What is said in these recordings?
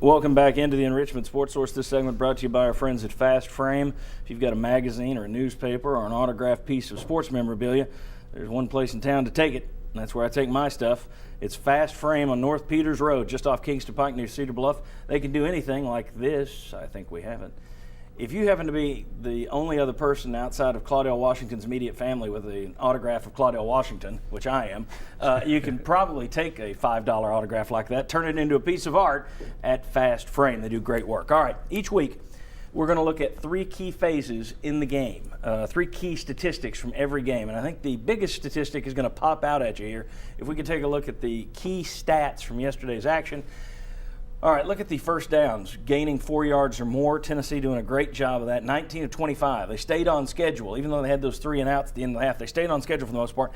Welcome back into the Enrichment Sports Source. This segment brought to you by our friends at Fast Frame. If you've got a magazine or a newspaper or an autographed piece of sports memorabilia, there's one place in town to take it, and that's where I take my stuff. It's Fast Frame on North Peters Road, just off Kingston Pike near Cedar Bluff. They can do anything like this. I think we haven't. If you happen to be the only other person outside of Claudell Washington's immediate family with an autograph of Claudell Washington, which I am, you can probably take a $5 autograph like that, turn it into a piece of art at Fast Frame. They do great work. All right, each week we're going to look at three key phases in the game, three key statistics from every game. And I think the biggest statistic is going to pop out at you here. If we could take a look at the key stats from yesterday's action. All right, look at the first downs, gaining 4 yards or more. Tennessee doing a great job of that, 19 of 25. They stayed on schedule, even though they had those 3 and outs at the end of the half. They stayed on schedule for the most part.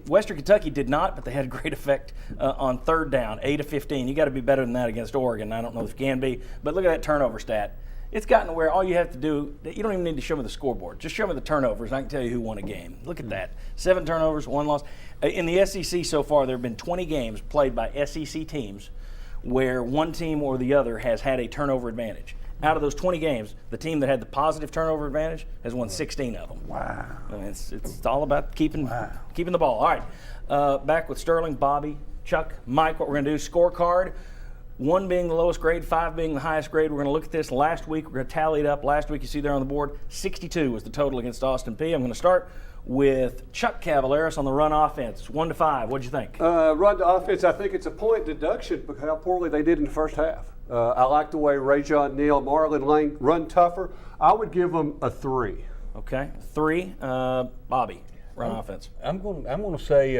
Western Kentucky did not, but they had a great effect on third down, 8 of 15. You got to be better than that against Oregon. I don't know if you can be, but look at that turnover stat. It's gotten to where all you have to do, you don't even need to show me the scoreboard. Just show me the turnovers, and I can tell you who won a game. Look at that. 7 turnovers, 1 loss. In the SEC so far, there have been 20 games played by SEC teams where one team or the other has had a turnover advantage. Out of those 20 games, the team that had the positive turnover advantage has won 16 of them. Wow. I mean, it's all about keeping the ball. All right, back with Sterling, Bobby, Chuck, Mike, what we're going to do, scorecard. 1 being the lowest grade, 5 being the highest grade. We're going to look at this last week. We're going to tally it up. Last week, you see there on the board, 62 was the total against Austin Peay. I'm going to start with Chuck Cavaleris on the run offense, 1 to 5. What'd you think? Run to offense, I think it's a point deduction because how poorly they did in the first half. I like the way Rajon Neal, Marlon Lane run tougher. I would give them a 3. Okay, 3. Bobby, run offense. I'm going to say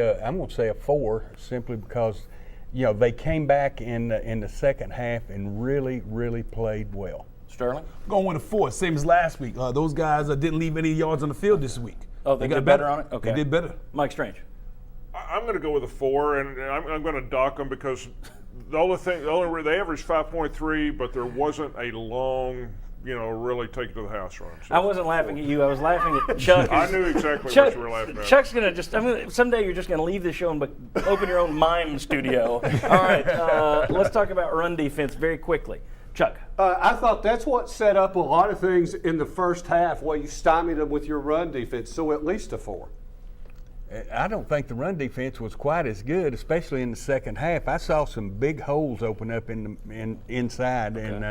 a 4 simply because they came back in the second half and really played well. Sterling? Going with a 4, same as last week. Those guys didn't leave any yards on the field this week. Oh, they got better on it? Okay. They did better. Mike Strange. I'm going to go with a 4, and I'm going to dock them because they averaged 5.3, but there wasn't a long, really take it to the house run. So I wasn't laughing at you. I was laughing at Chuck. I knew exactly what you were laughing at. Chuck's going to someday you're just going to leave the show and open your own mime studio. All right, let's talk about run defense very quickly. Chuck. I thought that's what set up a lot of things in the first half where you stymied them with your run defense, so at least a 4. I don't think the run defense was quite as good, especially in the second half. I saw some big holes open up inside, okay. And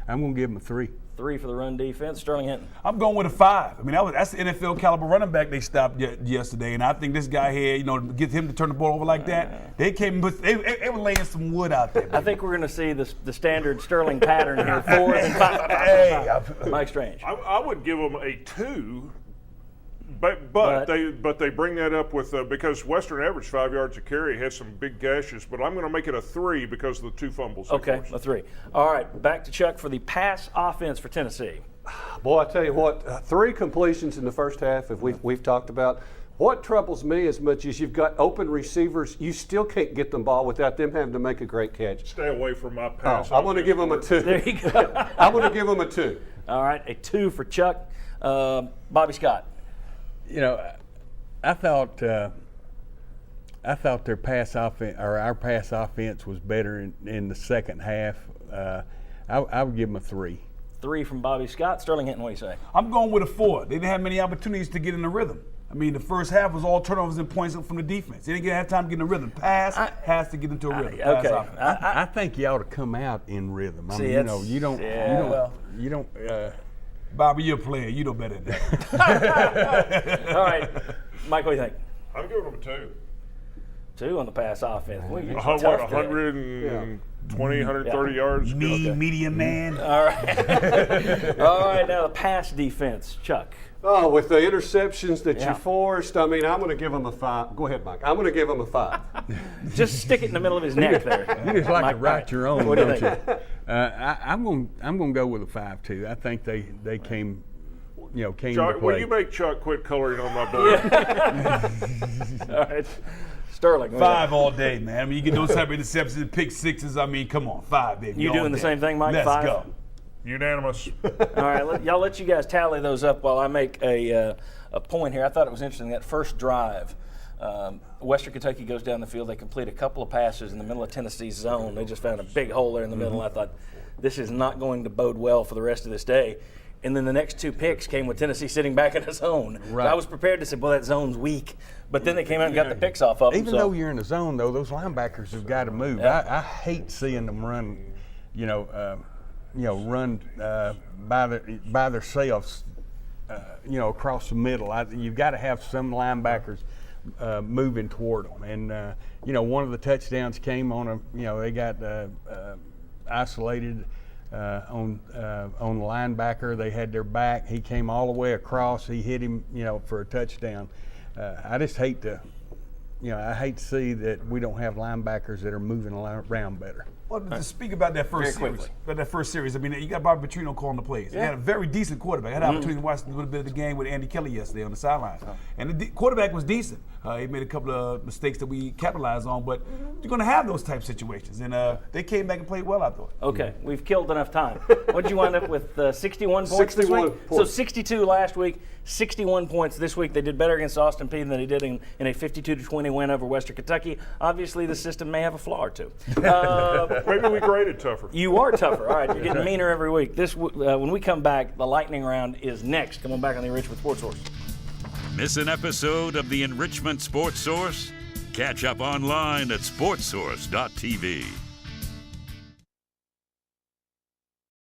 I'm going to give them a 3. 3 for the run defense. Sterling Hinton. I'm going with a 5. I mean, that's the NFL caliber running back they stopped yesterday, and I think this guy here, get him to turn the ball over like that. They came, but they were laying some wood out there. I think we're going to see the standard Sterling pattern here: 4 and 5. Mike Strange. I would give them a 2. But they bring that up with because Western averaged 5 yards a carry, had some big gashes. But I'm going to make it a 3 because of the 2 fumbles. Okay, a 3. All right, back to Chuck for the pass offense for Tennessee. Boy, I tell you what, 3 completions in the first half. If we've talked about. What troubles me as much as you've got open receivers, you still can't get the ball without them having to make a great catch. Stay away from my pass. I'm going to give them a 2. There you go. I'm going to give them a 2. All right, a 2 for Chuck. Bobby Scott. I thought their pass offense or our pass offense was better in the second half. I would give them a 3. 3 from Bobby Scott. Sterling Hinton, what do you say? I'm going with a 4. They didn't have many opportunities to get in the rhythm. I mean, the first half was all turnovers and points from the defense. They didn't have time to get in the rhythm. Pass has to get into a rhythm. Okay. I think you ought to come out in rhythm. I mean, you don't. Bobby, you're a player. You know better than that. All right. Mike, what do you think? I'm giving them a 2. 2 on the pass offense. Well, 120, 130 yards. Medium man. All right. All right, now the pass defense. Chuck. Oh, with the interceptions that you forced, I'm going to give them a 5. Go ahead, Mike. I'm going to give them a 5. Just stick it in the middle of his neck there. You just like to write your own, what do don't you think? I'm going to go with a 5 too. I think they came Chuck, to play. Will you make Chuck quit coloring on my board? All right. Sterling. 5 all day, man. I mean, you get those type of interceptions, pick 6s. I mean, come on, 5, baby. You doing the same thing, Mike? Let's 5? go. Unanimous. All right, let you guys tally those up while I make a point here. I thought it was interesting that first drive. Western Kentucky goes down the field. They complete a couple of passes in the middle of Tennessee's zone. They just found a big hole there in the middle. I thought, this is not going to bode well for the rest of this day. And then the next 2 picks came with Tennessee sitting back in a zone. Right. So I was prepared to say, well, that zone's weak. But then they came out and got the picks off of them. Even though you're in the zone, though, those linebackers have got to move. Yeah. I hate seeing them run, run by themselves, across the middle. You've got to have some linebackers moving toward them. And one of the touchdowns came on they got isolated on the linebacker. They had their back. He came all the way across. He hit him, for a touchdown. I just hate to, I hate to see that we don't have linebackers that are moving around better. Well, to speak about that first series, I mean, you got Bobby Petrino calling the plays. He had a very decent quarterback. I had an opportunity to watch a little bit of the game with Andy Kelly yesterday on the sidelines. And the quarterback was decent. He made a couple of mistakes that we capitalized on, but you're going to have those type situations. And they came back and played well, I thought. Okay, we've killed enough time. What did you wind up with? 61 points this 61 week? points. So 62 last week, 61 points this week. They did better against Austin Peay than they did in a 52-20 win over Western Kentucky. Obviously, the system may have a flaw or two. Maybe we graded tougher. You are tougher. All right, you're getting meaner every week. When we come back, the lightning round is next. Come on back on the Enrichment Sports Source. Miss an episode of the Enrichment Sports Source? Catch up online at sportsource.tv.